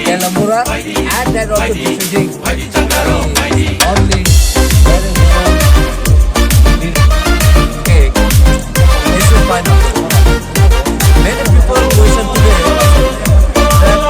Telamura and that also defeating only okay. This is final. Many people question today that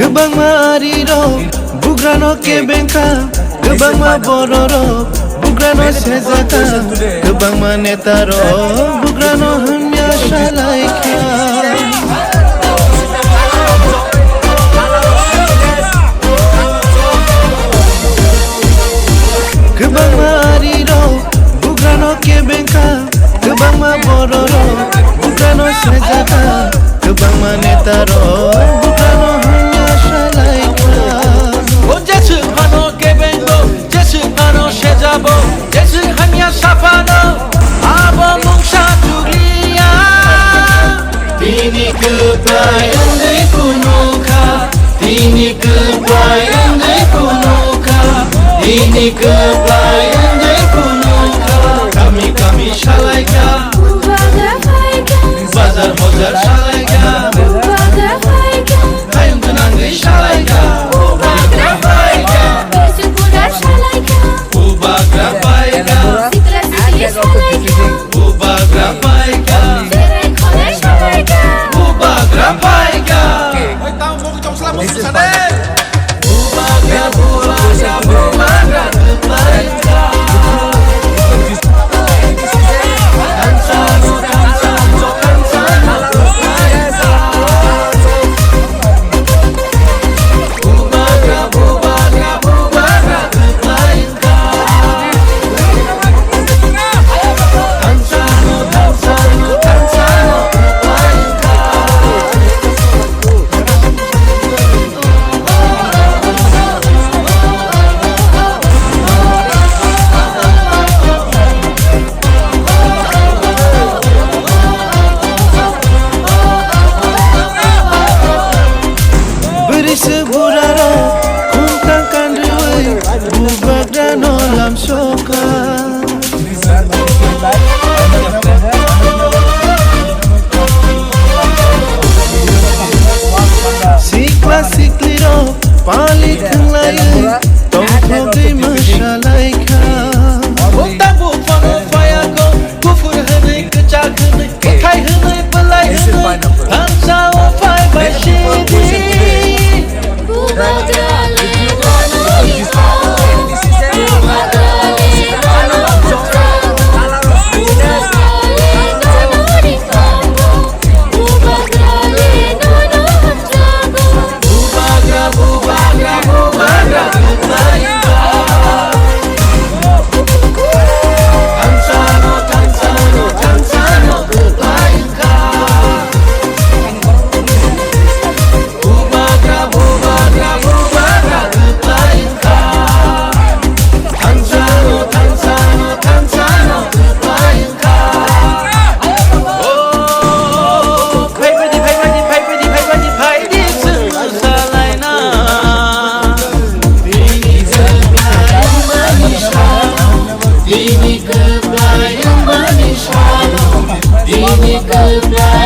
Gebang mariro, bugrano ke bengka, gebang ma bororo, bugrano sezaka, gebang ma netaro, bugrano hanya shalaika. Gebang mariro, bugrano ke bengka, gebang ma bororo, bugrano sezaka, gebang ma netaro, bugrano Tini kebayang di kunuka, tini kebayang di kunuka, tini kebayang di kunuka. Kami shalaika, bazar bazar shalaika, hayung tenang di shalaika, this is Sikliro, palik lain, tongkol di masyalaika. Bukta bukfano fayago, kufur henai kecak henai, kai henai pelai henai, tansa wafai bashidi. Ini kebayang manis, ini kebayang.